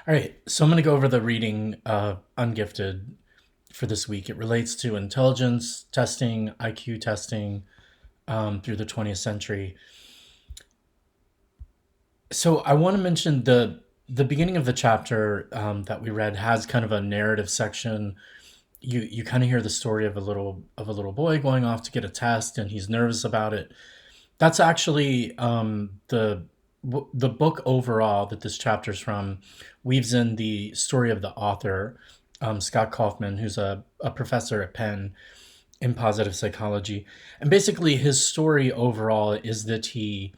All right, so I'm going to go over the reading Ungifted for this week. It relates to intelligence testing, IQ testing through the 20th century. So I want to mention the beginning of the chapter that we read has kind of a narrative section. You kind of hear the story of a little boy going off to get a test, and he's nervous about it. That's actually the book overall that this chapter's from weaves in the story of the author, Scott Kaufman, who's a professor at Penn in positive psychology. And basically, his story overall is that he,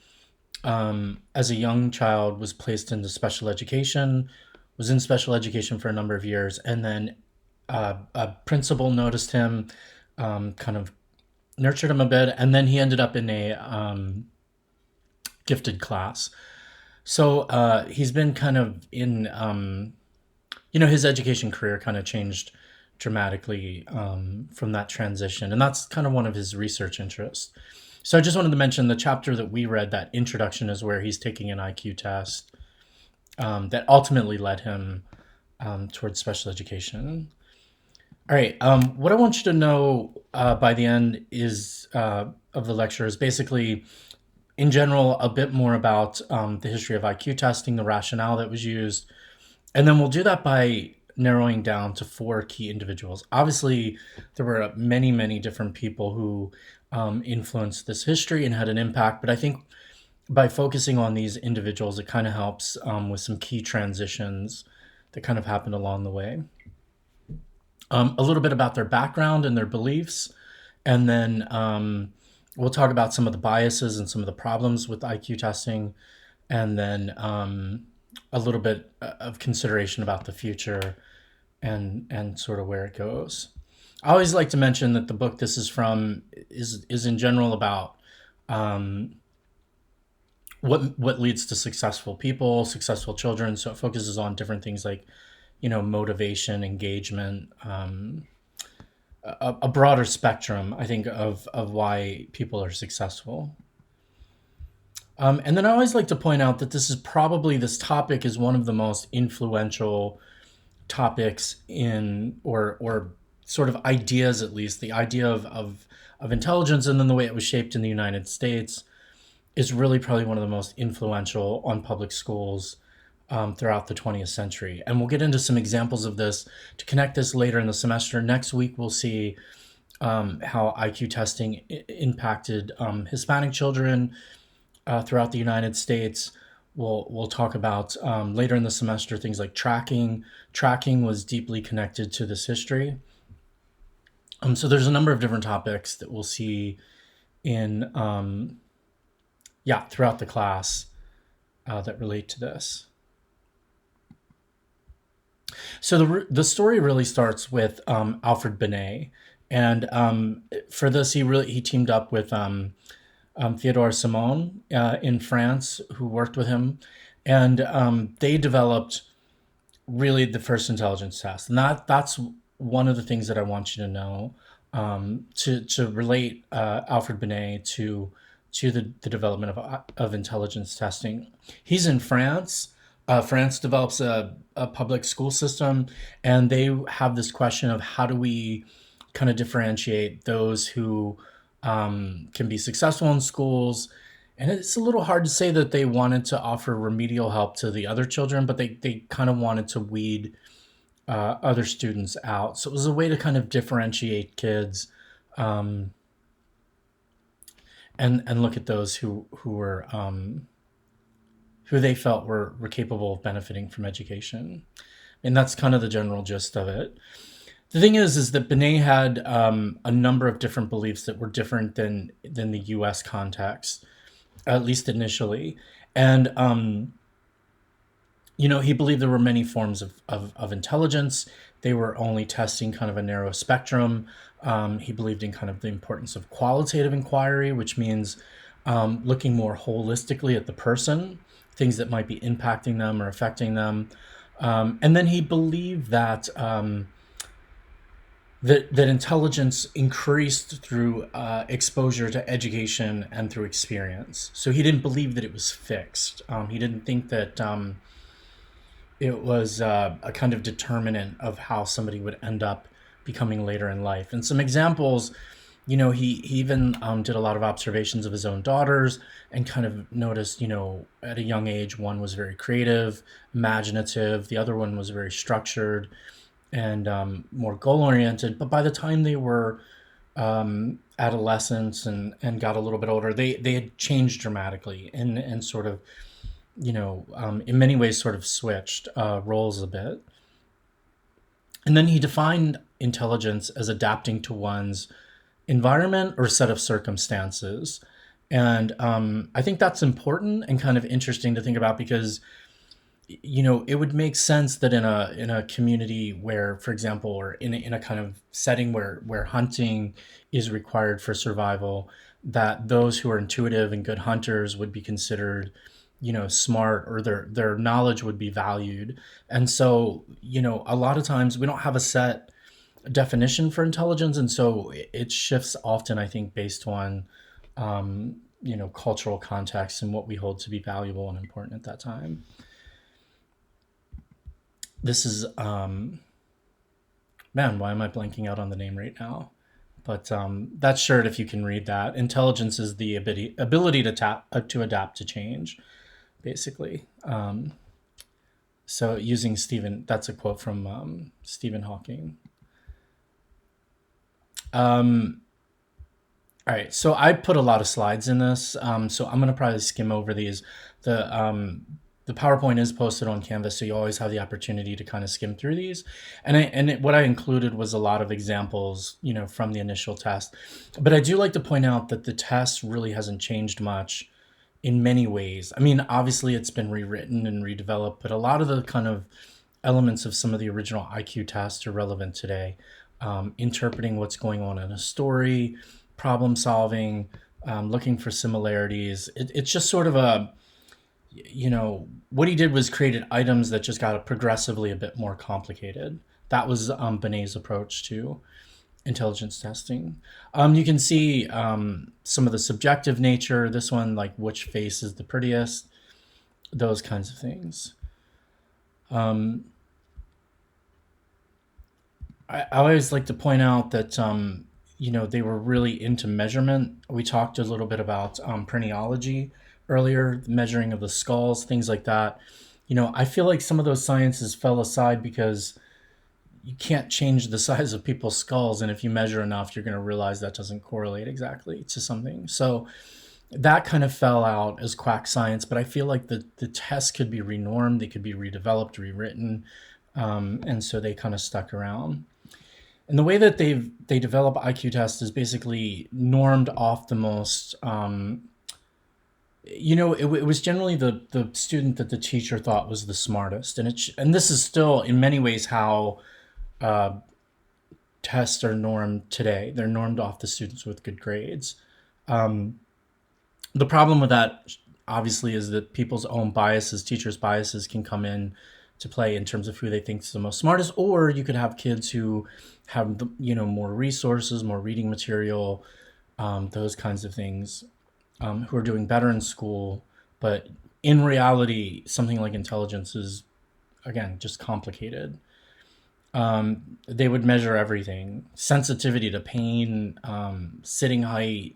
as a young child, was placed into special education, was in special education for a number of years, and then a principal noticed him, kind of nurtured him a bit, and then he ended up in a gifted class. So he's been kind of in, his education career kind of changed dramatically from that transition. And that's kind of one of his research interests. So I just wanted to mention the chapter that we read, that introduction, is where he's taking an IQ test that ultimately led him towards special education. All right. What I want you to know by the end is of the lecture is basically, in general, a bit more about the history of IQ testing, the rationale that was used, and then we'll do that by narrowing down to four key individuals. Obviously, there were many, many different people who influenced this history and had an impact, but I think by focusing on these individuals, it kind of helps with some key transitions that kind of happened along the way. A little bit about their background and their beliefs, and then we'll talk about some of the biases and some of the problems with IQ testing, and then a little bit of consideration about the future and sort of where it goes. I always like to mention that the book this is from is in general about what leads to successful people, successful children. So it focuses on different things like motivation, engagement, a broader spectrum, I think, of why people are successful. And then I always like to point out that this topic is one of the most influential topics in, or sort of ideas, at least the idea of intelligence, and then the way it was shaped in the United States is really probably one of the most influential on public schools throughout the 20th century. And we'll get into some examples of this to connect this later in the semester. Next week, we'll see how IQ testing impacted Hispanic children throughout the United States. We'll talk about later in the semester things like tracking. Tracking was deeply connected to this history. So there's a number of different topics that we'll see in throughout the class that relate to this. So the story really starts with Alfred Binet, and for this he teamed up with Theodore Simon in France, who worked with him, and they developed really the first intelligence test, and that's one of the things that I want you to know, to relate Alfred Binet to the development of intelligence testing. He's in France. France develops a public school system, and they have this question of how do we kind of differentiate those who can be successful in schools. And it's a little hard to say that they wanted to offer remedial help to the other children, but they kind of wanted to weed other students out. So it was a way to kind of differentiate kids, and look at those who were who they felt were capable of benefiting from education. And that's kind of the general gist of it. The thing is that Binet had a number of different beliefs that were different than the U.S. context, at least initially. And he believed there were many forms of intelligence. They were only testing kind of a narrow spectrum. He believed in kind of the importance of qualitative inquiry, which means looking more holistically at the person, things that might be impacting them or affecting them. And then he believed that that intelligence increased through exposure to education and through experience. So he didn't believe that it was fixed. He didn't think that it was a kind of determinant of how somebody would end up becoming later in life. And some examples, he even did a lot of observations of his own daughters and kind of noticed, at a young age, one was very creative, imaginative, the other one was very structured and more goal oriented. But by the time they were adolescents and got a little bit older, they had changed dramatically and sort of, in many ways, sort of switched roles a bit. And then he defined intelligence as adapting to one's environment or set of circumstances. And I think that's important and kind of interesting to think about because it would make sense that in a community where, for example, or in a kind of setting where hunting is required for survival, that those who are intuitive and good hunters would be considered, smart, or their knowledge would be valued. And so, a lot of times we don't have a set definition for intelligence, and so it shifts often, I think, based on cultural context and what we hold to be valuable and important at that time. This is man, why am I blanking out on the name right now? But that's short if you can read that. Intelligence is the ability to adapt to change, basically. So using Stephen, that's a quote from Stephen Hawking. All right, so I put a lot of slides in this, so I'm gonna probably skim over these. The PowerPoint is posted on Canvas, so you always have the opportunity to kind of skim through these. What I included was a lot of examples, from the initial test. But I do like to point out that the test really hasn't changed much in many ways. I mean, obviously it's been rewritten and redeveloped, but a lot of the kind of elements of some of the original IQ tests are relevant today. Interpreting what's going on in a story, problem solving, looking for similarities. It's just sort of what he did was created items that just got progressively a bit more complicated. That was Benet's approach to intelligence testing. You can see some of the subjective nature. This one, like which face is the prettiest, those kinds of things. I always like to point out that they were really into measurement. We talked a little bit about phrenology earlier, measuring of the skulls, things like that. I feel like some of those sciences fell aside because you can't change the size of people's skulls, and if you measure enough, you're going to realize that doesn't correlate exactly to something. So that kind of fell out as quack science, but I feel like the tests could be renormed, they could be redeveloped, rewritten, and so they kind of stuck around. And the way that they develop IQ tests is basically normed off the most. It was generally the student that the teacher thought was the smartest, and this is still in many ways how uh, tests are normed today. They're normed off the students with good grades. Um, the problem with that, obviously, is that people's own biases, teachers' biases, can come in to play in terms of who they think is the most smartest. Or you could have kids who have more resources, more reading material, those kinds of things, who are doing better in school. But in reality, something like intelligence is, again, just complicated. They would measure everything: sensitivity to pain, sitting height,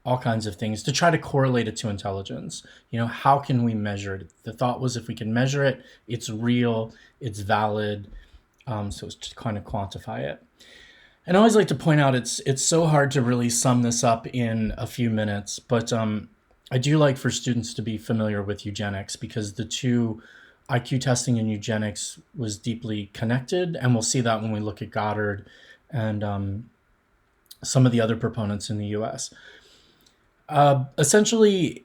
all kinds of things to try to correlate it to intelligence. How can we measure it? The thought was if we can measure it, it's real, it's valid. So it's to kind of quantify it. And I always like to point out it's so hard to really sum this up in a few minutes, but I do like for students to be familiar with eugenics because the two, IQ testing and eugenics, was deeply connected, and we'll see that when we look at Goddard and some of the other proponents in the U.S. Essentially,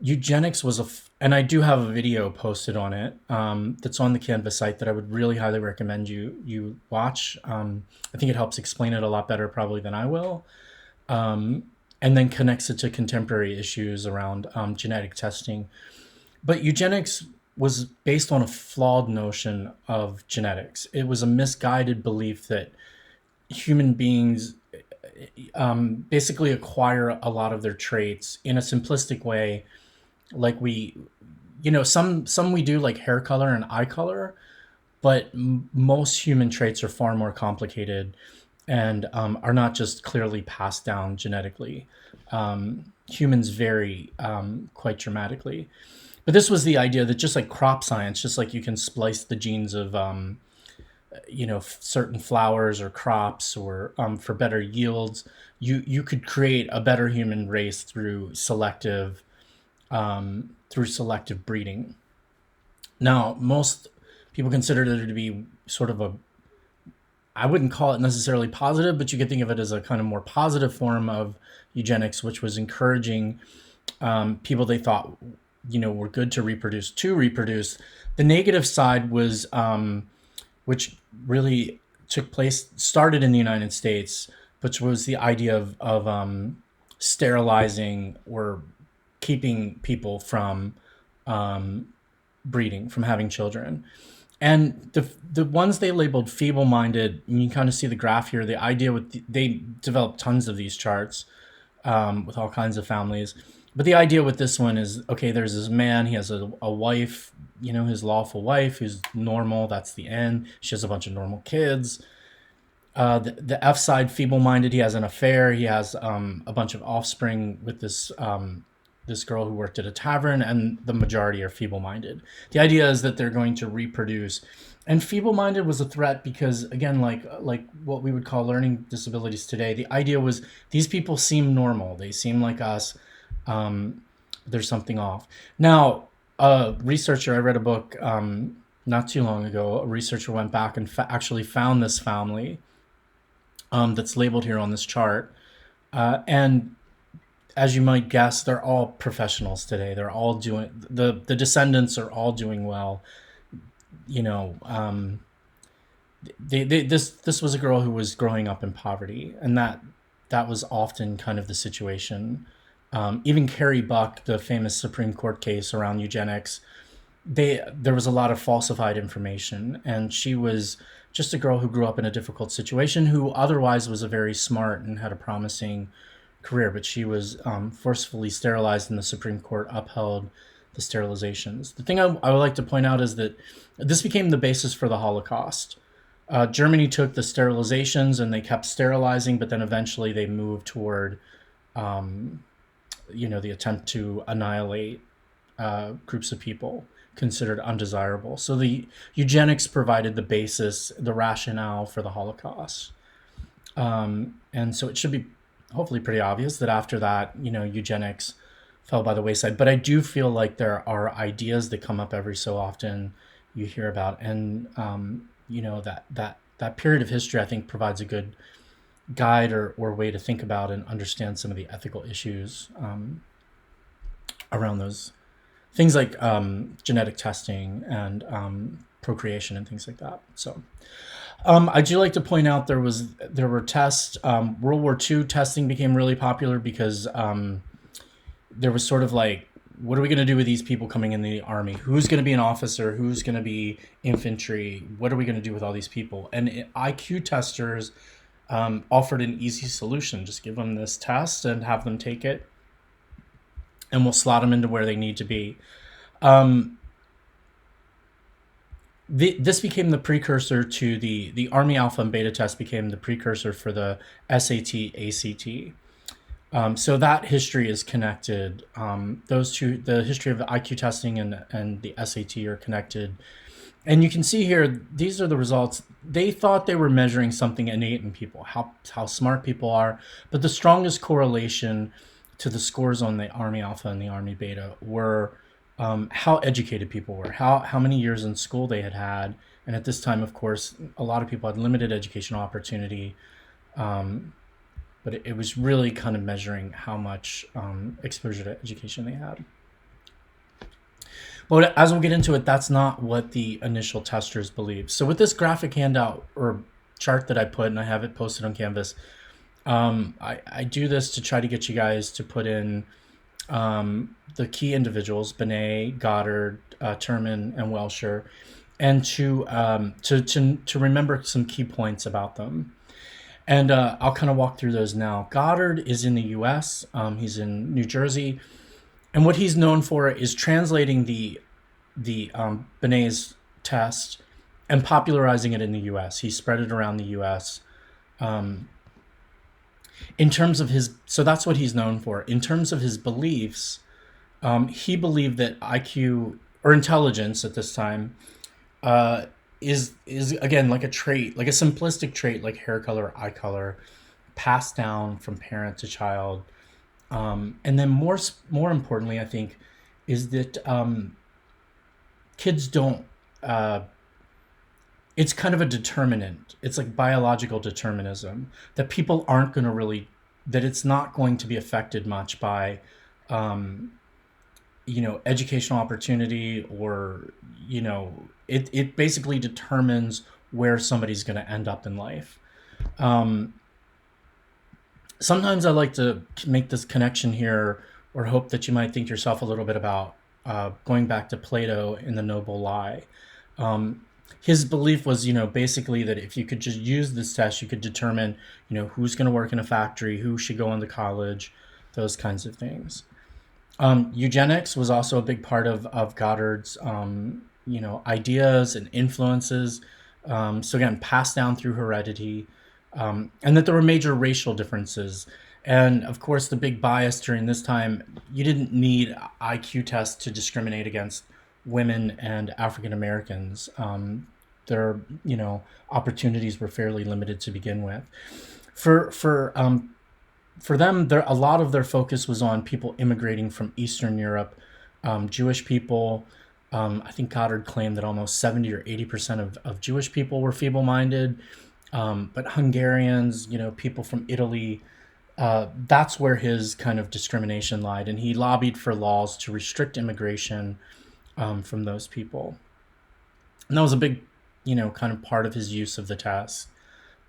eugenics was and I do have a video posted on it, that's on the Canvas site that I would really highly recommend you watch. I think it helps explain it a lot better probably than I will, and then connects it to contemporary issues around genetic testing. But eugenics was based on a flawed notion of genetics. It was a misguided belief that human beings basically acquire a lot of their traits in a simplistic way, like we some we do like hair color and eye color, but most human traits are far more complicated and are not just clearly passed down genetically. Humans vary quite dramatically. But this was the idea that just like crop science, just like you can splice the genes of certain flowers or crops or for better yields, you could create a better human race through selective breeding. Now, most people consider there to be sort of a, I wouldn't call it necessarily positive, but you could think of it as a kind of more positive form of eugenics, which was encouraging people they thought were good to reproduce. The negative side was, which really started in the United States, which was the idea of sterilizing or keeping people from breeding, from having children. And the ones they labeled feeble-minded, and you kind of see the graph here. The idea they developed tons of these charts with all kinds of families. But the idea with this one is, okay, there's this man, he has a wife, his lawful wife who's normal. That's the N. She has a bunch of normal kids. The F side, feeble-minded, he has an affair. He has a bunch of offspring with this girl who worked at a tavern, and the majority are feeble-minded. The idea is that they're going to reproduce. And feeble-minded was a threat because, again, like what we would call learning disabilities today, the idea was these people seem normal. They seem like us. There's something off. Now, a researcher, I read a book not too long ago, a researcher went back and actually found this family that's labeled here on this chart. And as you might guess, they're all professionals today. They're all doing, the descendants are all doing well. This was a girl who was growing up in poverty, and that was often kind of the situation. Even Carrie Buck, the famous Supreme Court case around eugenics, there was a lot of falsified information, and she was just a girl who grew up in a difficult situation, who otherwise was a very smart and had a promising career, but she was forcefully sterilized, and the Supreme Court upheld the sterilizations. The thing I would like to point out is that this became the basis for the Holocaust. Germany took the sterilizations and they kept sterilizing, but then eventually they moved toward the attempt to annihilate groups of people considered undesirable. So the eugenics provided the basis, the rationale for the Holocaust. And so it should be hopefully pretty obvious that after that, eugenics fell by the wayside. But I do feel like there are ideas that come up every so often you hear about. And, that period of history, I think, provides a good guide or way to think about and understand some of the ethical issues around those things like genetic testing and procreation and things like that. So I do like to point out there were tests. World War II testing became really popular because there was sort of like, what are we going to do with these people coming in the army? Who's going to be an officer? Who's going to be infantry? What are we going to do with all these people? And IQ testers offered an easy solution. Just give them this test and have them take it, and we'll slot them into where they need to be. This became the precursor to the Army Alpha and Beta test became the precursor for the SAT, ACT. So that history is connected. Those two, the history of the IQ testing and the SAT are connected. And you can see here, these are the results. They thought they were measuring something innate in people, how smart people are. But the strongest correlation to the scores on the Army Alpha and the Army Beta were how educated people were, how many years in school they had had. And at this time, of course, a lot of people had limited educational opportunity. But it was really kind of measuring how much exposure to education they had. But as we'll get into it, that's not what the initial testers believed. So with this graphic handout or chart that I put, and I have it posted on Canvas, I do this to try to get you guys to put in the key individuals, Benet, Goddard, Terman, and Welsher, and to remember some key points about them. And I'll kind of walk through those now. Goddard is in the U.S. He's in New Jersey. And what he's known for is translating the the Benet's test and popularizing it in the U.S. He spread it around the U.S. Um, in terms of his, so that's what he's known for. In terms of his beliefs, he believed that IQ or intelligence at this time uh, is again like a trait, like a simplistic trait, like hair color, eye color, passed down from parent to child. And then more importantly, I think, is that kids don't. Uh, it's kind of a determinant. It's like biological determinism that people aren't going to really, that it's not going to be affected much by, um, educational opportunity or, it basically determines where somebody's going to end up in life. Um, Sometimes I like to make this connection here, or hope that you might think yourself a little bit about going back to Plato in the Noble Lie. Um, his belief was, basically that if you could just use this test, you could determine, who's going to work in a factory, who should go into college, those kinds of things. Eugenics was also a big part of Goddard's, ideas and influences. So again, passed down through heredity, and that there were major racial differences. And of course, the big bias during this time, you didn't need IQ tests to discriminate against women and African Americans. Their, opportunities were fairly limited to begin with. For for um, for them, a lot of their focus was on people immigrating from Eastern Europe, Jewish people. I think Goddard claimed that almost 70 or 80% of Jewish people were feeble minded. But Hungarians, people from Italy, that's where his kind of discrimination lied. And he lobbied for laws to restrict immigration from those people. And that was a big, kind of part of his use of the test.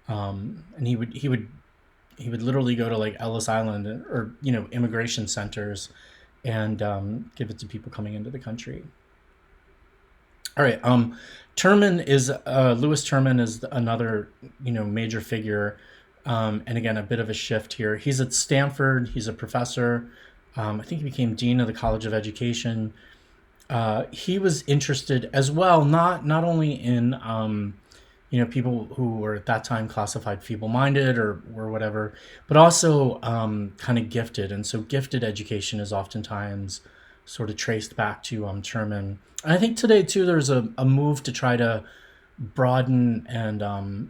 And he would literally go to like Ellis Island or immigration centers and give it to people coming into the country. All right. Terman is Lewis Terman is another major figure, and again a bit of a shift here. He's at Stanford. He's a professor. I think he became dean of the College of Education. He was interested as well, not only in people who were at that time classified feeble-minded or whatever, but also kind of gifted. And so gifted education is oftentimes sort of traced back to Terman. And I think today too, there's a move to try to broaden and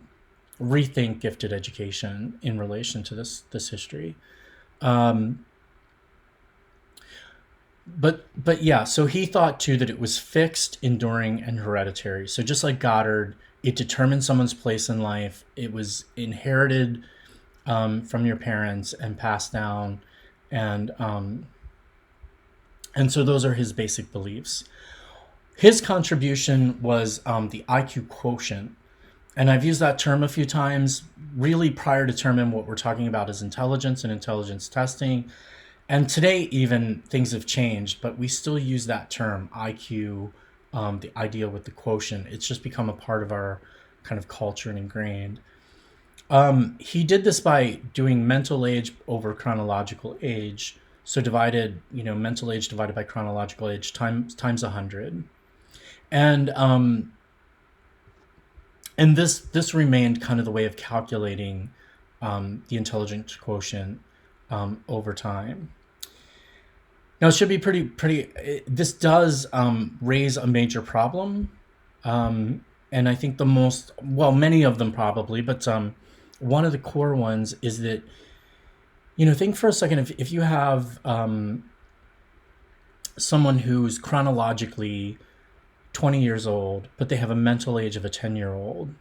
rethink gifted education in relation to this history. Um, but yeah, so he thought too that it was fixed, enduring, and hereditary. So just like Goddard, it determined someone's place in life. It was inherited from your parents and passed down, and so those are his basic beliefs. His contribution was the IQ quotient, and I've used that term a few times. Really, prior to term, what we're talking about is intelligence and intelligence testing. And today, even things have changed, but we still use that term, IQ, the idea with the quotient. It's just become a part of our kind of culture and ingrained. He did this by doing mental age over chronological age. So divided, mental age divided by chronological age times 100. And this remained kind of the way of calculating the intelligence quotient over time. Now, it should be pretty. This does raise a major problem, and I think many of them probably, but one of the core ones is that think for a second, if you have someone who's chronologically 20 years old, but they have a mental age of a 10-year-old,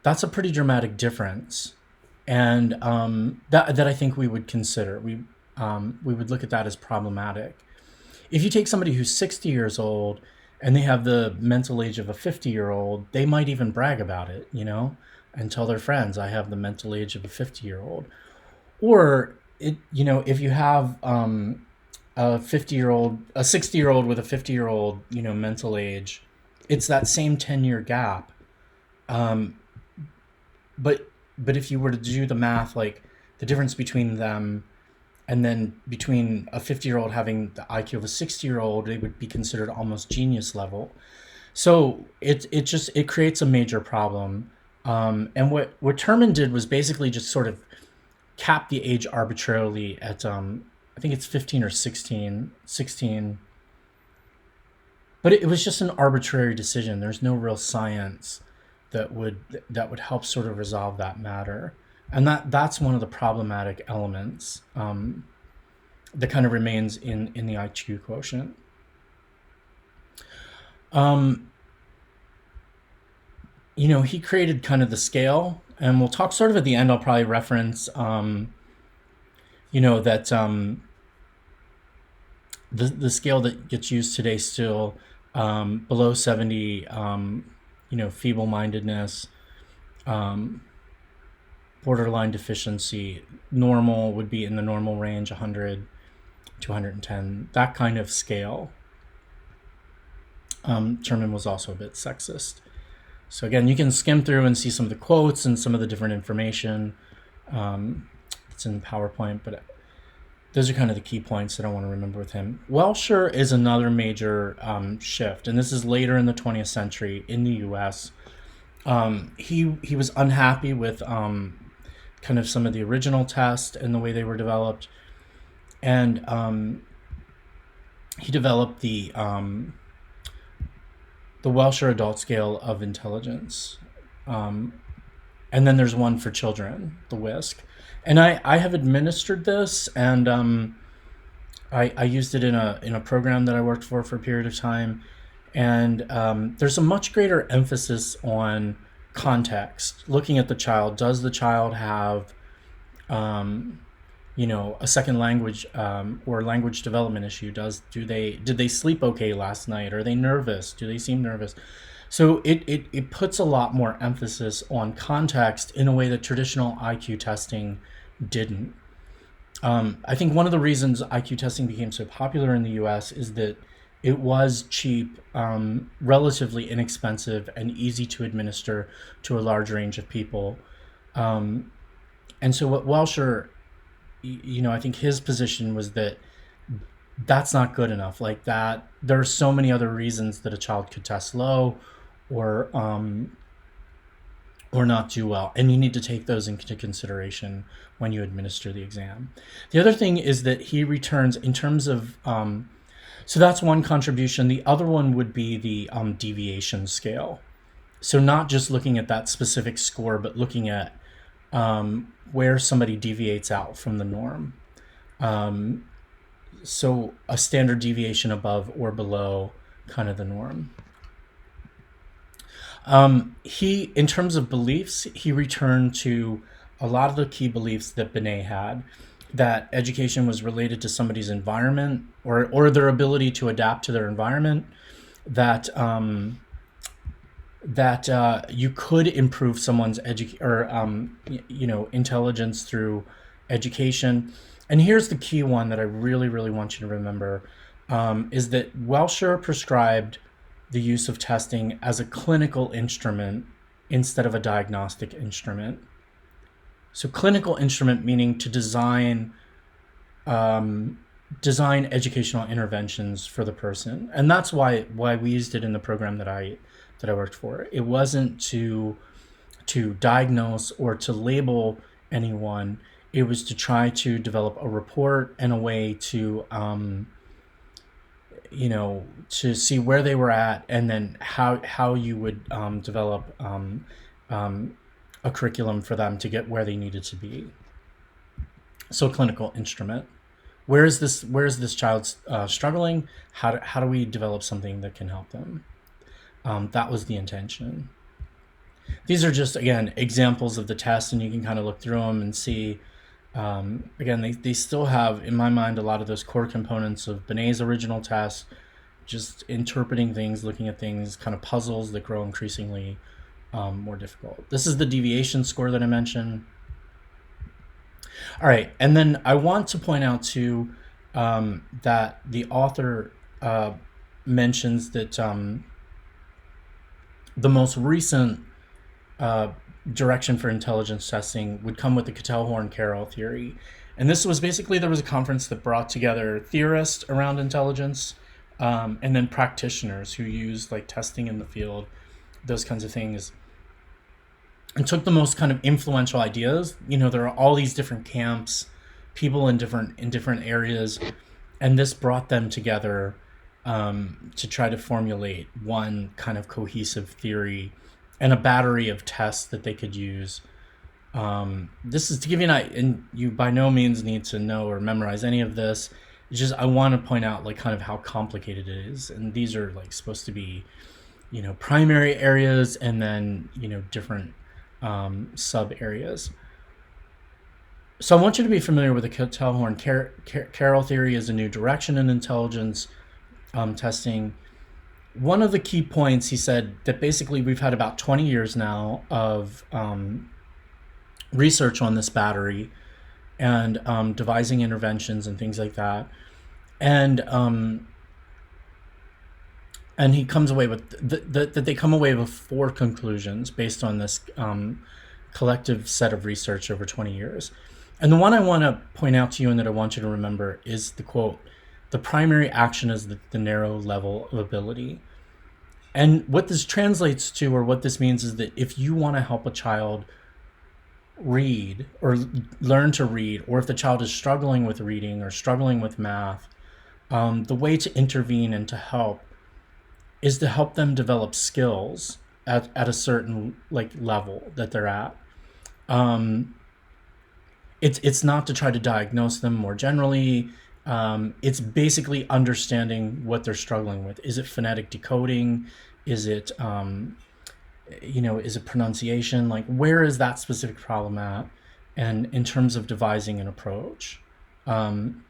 that's a pretty dramatic difference, and that I think we would consider. We would look at that as problematic. If you take somebody who's 60 years old and they have the mental age of a 50-year-old, they might even brag about it, and tell their friends, I have the mental age of a 50-year-old. Or if you have a 60-year-old with a 50-year-old, mental age, it's that same 10-year gap. Um, but if you were to do the math, like the difference between them And then between a 50-year-old having the IQ of a 60-year-old, they would be considered almost genius level. So it creates a major problem. And what Terman did was basically just sort of cap the age arbitrarily at I think it's 15 or 16. But it was just an arbitrary decision. There's no real science that would help sort of resolve that matter, and that's one of the problematic elements that kind of remains in the IQ quotient. Um, he created kind of the scale, and we'll talk sort of at the end. I'll probably reference that the scale that gets used today still below 70, feeble mindedness, um, borderline deficiency. Normal would be in the normal range, 100 to 110, that kind of scale. Terman was also a bit sexist. So again, you can skim through and see some of the quotes and some of the different information. It's in the PowerPoint, but those are kind of the key points that I want to remember with him. Welsher is another major shift, and this is later in the 20th century in the U.S. He was unhappy with kind of some of the original tests and the way they were developed, and he developed the Welsher Adult Scale of Intelligence. And then there's one for children, the WISC. And I have administered this, and I used it in a program that I worked for a period of time. And there's a much greater emphasis on context, looking at the child. Does the child have a second language or language development issue? Did they sleep okay last night? Are they nervous? Do they seem nervous? So it puts a lot more emphasis on context in a way that traditional IQ testing didn't. I think one of the reasons IQ testing became so popular in the US is that it was cheap, relatively inexpensive, and easy to administer to a large range of people. And so what Welsher, I think his position was that that's not good enough. Like that, there are so many other reasons that a child could test low, or not do well, and you need to take those into consideration when you administer the exam. The other thing is that he returns in terms of so that's one contribution. The other one would be the deviation scale. So not just looking at that specific score, but looking at where somebody deviates out from the norm. So a standard deviation above or below kind of the norm. In terms of beliefs, he returned to a lot of the key beliefs that Binet had, that education was related to somebody's environment, or their ability to adapt to their environment, that you could improve someone's intelligence through education. And here's the key one that I really, really want you to remember, is that Welsher prescribed the use of testing as a clinical instrument instead of a diagnostic instrument. So clinical instrument meaning to design educational interventions for the person. And that's why we used it in the program that I worked for. It wasn't to diagnose or to label anyone. It was to try to develop a report and a way to to see where they were at, and then how you would develop a curriculum for them to get where they needed to be. So clinical instrument. Where is this child struggling? How do we develop something that can help them? That was the intention. These are just, again, examples of the test, and you can kind of look through them and see. Again, they still have, in my mind, a lot of those core components of Binet's original test, just interpreting things, looking at things, kind of puzzles that grow increasingly more difficult. This is the deviation score that I mentioned. All right, and then I want to point out too that the author mentions that the most recent direction for intelligence testing would come with the Cattell-Horn-Carroll theory. And this was basically, there was a conference that brought together theorists around intelligence, and then practitioners who used like testing in the field, those kinds of things, and took the most kind of influential ideas. There are all these different camps, people in different areas, and this brought them together, to try to formulate one kind of cohesive theory and a battery of tests that they could use. This is to give you an idea, and you by no means need to know or memorize any of this. It's just I want to point out like kind of how complicated it is, and these are like supposed to be, primary areas, and then different sub areas. So I want you to be familiar with the Carroll theory as a new direction in intelligence testing. One of the key points, he said that basically we've had about 20 years now of research on this battery, and devising interventions and things like that. And and he comes away with that they come away with four conclusions based on this collective set of research over 20 years. And the one I want to point out to you and that I want you to remember is the quote: "The primary action is the narrow level of ability." And what this translates to, or what this means, is that if you want to help a child read or learn to read, or if the child is struggling with reading or struggling with math, the way to intervene and to help is to help them develop skills at a certain like level that they're at. Um, it's not to try to diagnose them more generally. It's basically understanding what they're struggling with. Is it phonetic decoding? Is it is it pronunciation? Like, where is that specific problem at? And in terms of devising an approach, um,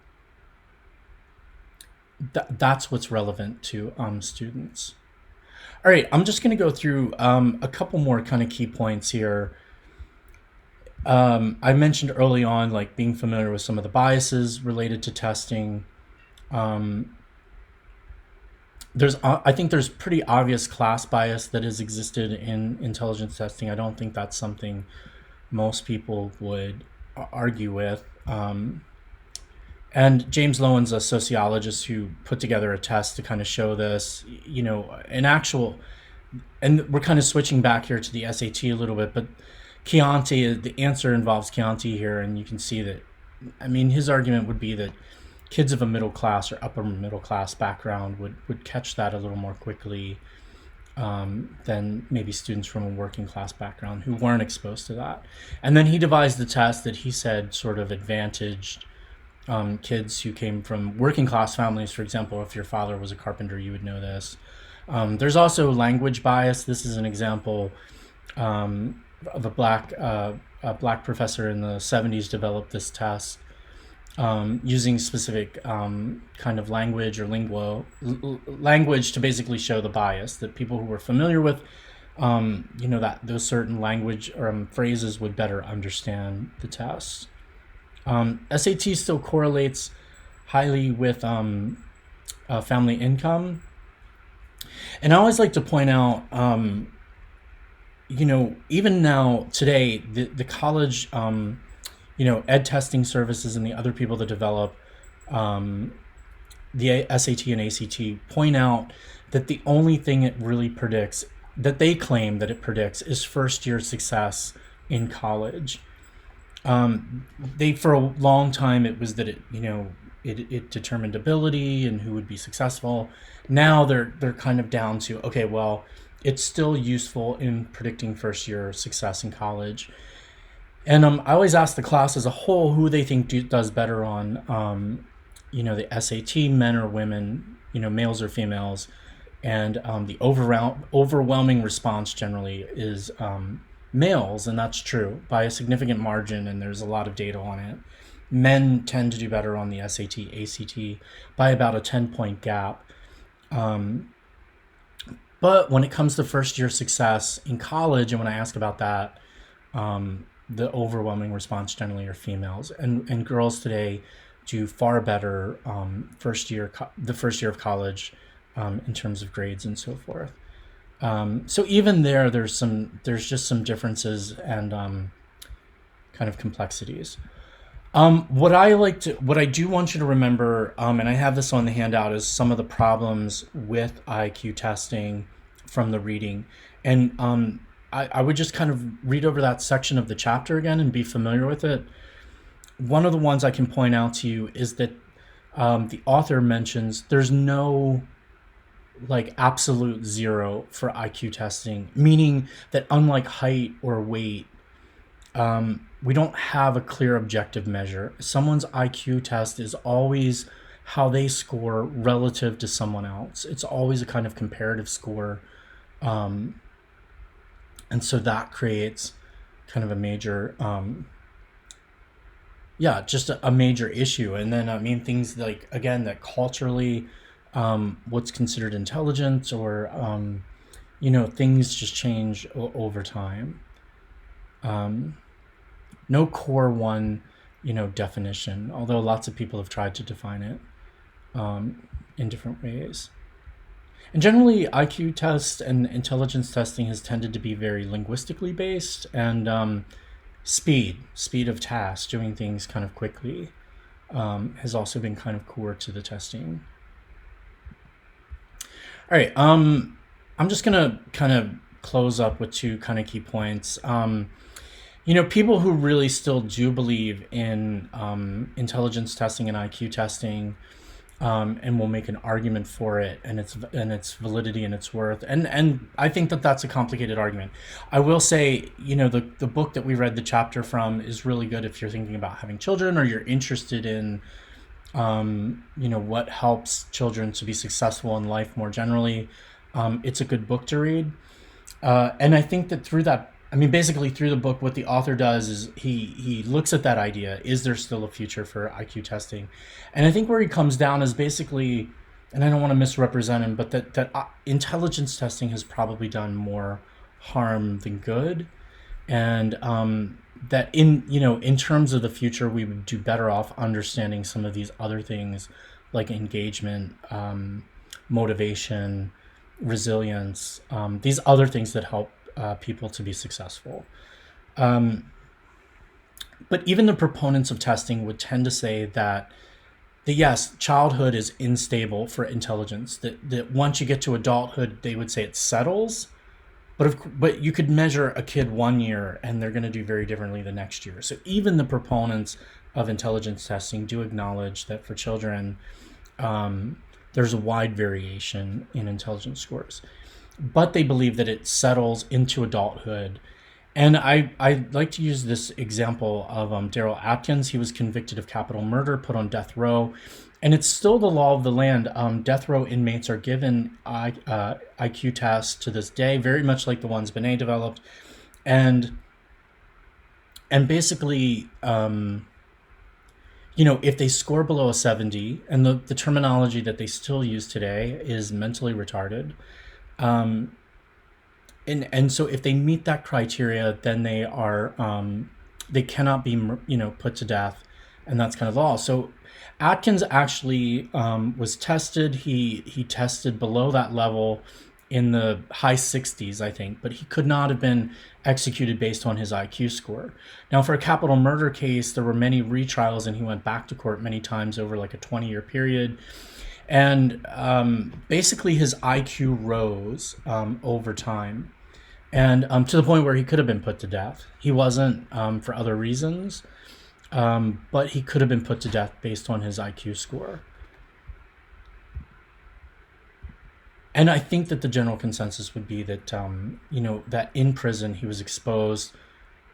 that's what's relevant to students. All right, I'm just going to go through a couple more kind of key points here. I mentioned early on, like being familiar with some of the biases related to testing. Um, I think there's pretty obvious class bias that has existed in intelligence testing. I don't think that's something most people would argue with. And James Lowen's a sociologist who put together a test to kind of show this, an actual, and we're kind of switching back here to the SAT a little bit, but Chianti, the answer involves Chianti here, and you can see that, I mean, his argument would be that kids of a middle class or upper middle class background would catch that a little more quickly, than maybe students from a working class background who weren't exposed to that. And then he devised the test that he said sort of advantaged kids who came from working class families. For example, if your father was a carpenter, you would know this. There's also language bias. This is an example of a black professor in the 70s developed this test, using specific kind of language or language to basically show the bias that people who were familiar with that those certain language or phrases would better understand the test. SAT still correlates highly with family income, and I always like to point out, even now today, the college, ed testing services and the other people that develop the SAT and ACT point out that the only thing it really predicts, that they claim that it predicts, is first year success in college. They, for a long time, it was that it determined ability and who would be successful. Now they're kind of down to, okay, well, it's still useful in predicting first year success in college. And I always ask the class as a whole who they think does better on the SAT, men or women, males or females. And the overwhelming response generally is males, and that's true by a significant margin, and there's a lot of data on it. Men tend to do better on the SAT, ACT by about a 10-point gap. But when it comes to first year success in college, and when I ask about that, the overwhelming response generally are females, and girls today do far better the first year of college, in terms of grades and so forth. So even there's just some differences and kind of complexities. What I do want you to remember, and I have this on the handout, is some of the problems with IQ testing from the reading. And I would just kind of read over that section of the chapter again and be familiar with it. One of the ones I can point out to you is that the author mentions there's no like absolute zero for IQ testing, meaning that unlike height or weight, we don't have a clear objective measure. Someone's IQ test is always how they score relative to someone else. It's always a kind of comparative score. And so that creates kind of a major, yeah, just a major issue. And then, I mean, things like, again, that culturally, what's considered intelligence or, things just change over time. No core one, definition, although lots of people have tried to define it in different ways. And generally, IQ tests and intelligence testing has tended to be very linguistically based, and speed of task, doing things kind of quickly, has also been kind of core to the testing. All right, I'm just gonna kind of close up with two kind of key points. People who really still do believe in intelligence testing and IQ testing, and will make an argument for it and its validity and its worth. And I think that that's a complicated argument. I will say, the book that we read the chapter from is really good if you're thinking about having children or you're interested in, what helps children to be successful in life more generally. It's a good book to read. And I think that basically through the book, what the author does is he looks at that idea. Is there still a future for IQ testing? And I think where he comes down is basically, and I don't want to misrepresent him, but that intelligence testing has probably done more harm than good. And that in terms of the future, we would do better off understanding some of these other things like engagement, motivation, resilience, these other things that help people to be successful. But even the proponents of testing would tend to say that yes, childhood is unstable for intelligence. That once you get to adulthood, they would say it settles. But you could measure a kid 1 year and they're going to do very differently the next year. So even the proponents of intelligence testing do acknowledge that for children, there's a wide variation in intelligence scores. But they believe that it settles into adulthood. And I like to use this example of Daryl Atkins. He was convicted of capital murder, put on death row. And it's still the law of the land. Death row inmates are given IQ tests to this day, very much like the ones Binet developed. And basically, if they score below a 70, and the terminology that they still use today is mentally retarded, and so if they meet that criteria, then they cannot be put to death, and that's kind of law. So Atkins actually was tested. He tested below that level in the high 60s, I think, but he could not have been executed based on his IQ score. Now, for a capital murder case, there were many retrials, and he went back to court many times over like a 20-year period. And basically, his IQ rose over time, and to the point where he could have been put to death. He wasn't for other reasons, but he could have been put to death based on his IQ score. And I think that the general consensus would be that, that in prison he was exposed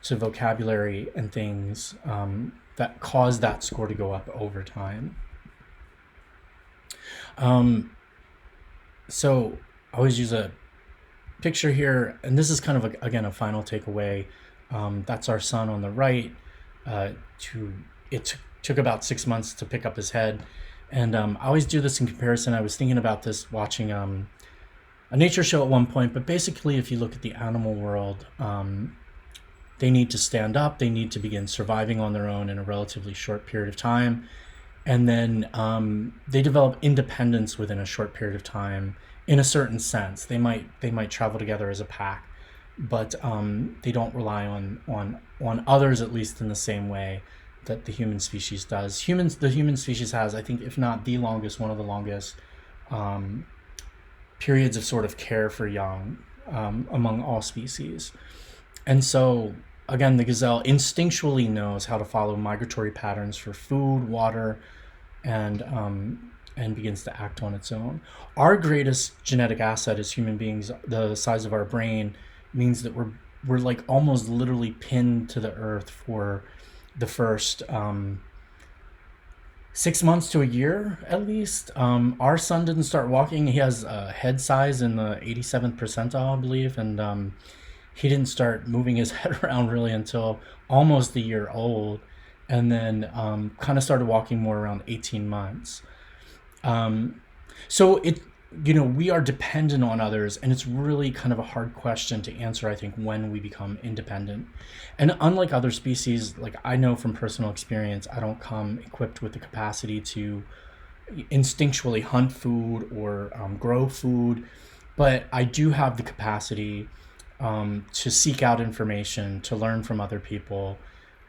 to vocabulary and things that caused that score to go up over time. So I always use a picture here, and this is kind of, again, a final takeaway. That's our son on the right. It took about 6 months to pick up his head. And I always do this in comparison. I was thinking about this watching a nature show at one point, but basically if you look at the animal world, they need to stand up, they need to begin surviving on their own in a relatively short period of time. And then they develop independence within a short period of time in a certain sense. They might travel together as a pack, but they don't rely on others, at least in the same way that the human species does. The human species has, I think, if not the longest, one of the longest um, periods of sort of care for young among all species. And so, again, the gazelle instinctually knows how to follow migratory patterns for food, water, and begins to act on its own. Our greatest genetic asset as human beings, the size of our brain, means that we're like almost literally pinned to the earth for the first 6 months to a year at least. Our son didn't start walking. He has a head size in the 87th percentile, I believe, and he didn't start moving his head around really until almost a year old, and then kind of started walking more around 18 months. Um, so we are dependent on others, and it's really kind of a hard question to answer, I think, when we become independent. And unlike other species, like I know from personal experience, I don't come equipped with the capacity to instinctually hunt food or grow food, but I do have the capacity to seek out information, to learn from other people,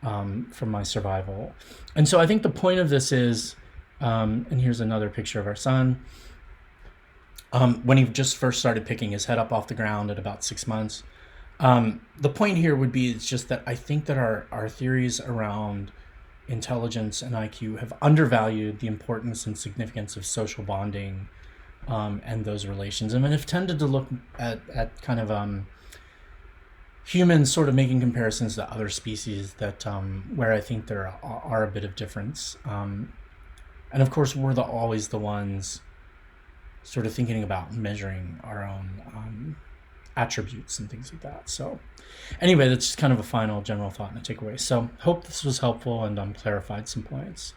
from my survival. And so I think the point of this is, and here's another picture of our son. When he just first started picking his head up off the ground at about 6 months. The point here would be, it's just that I think that our theories around intelligence and IQ have undervalued the importance and significance of social bonding, and those relations. And have tended to look at kind of humans sort of making comparisons to other species that where I think there are a bit of difference. And of course, we're always the ones sort of thinking about measuring our own attributes and things like that. So anyway, that's just kind of a final general thought and a takeaway. So hope this was helpful and clarified some points.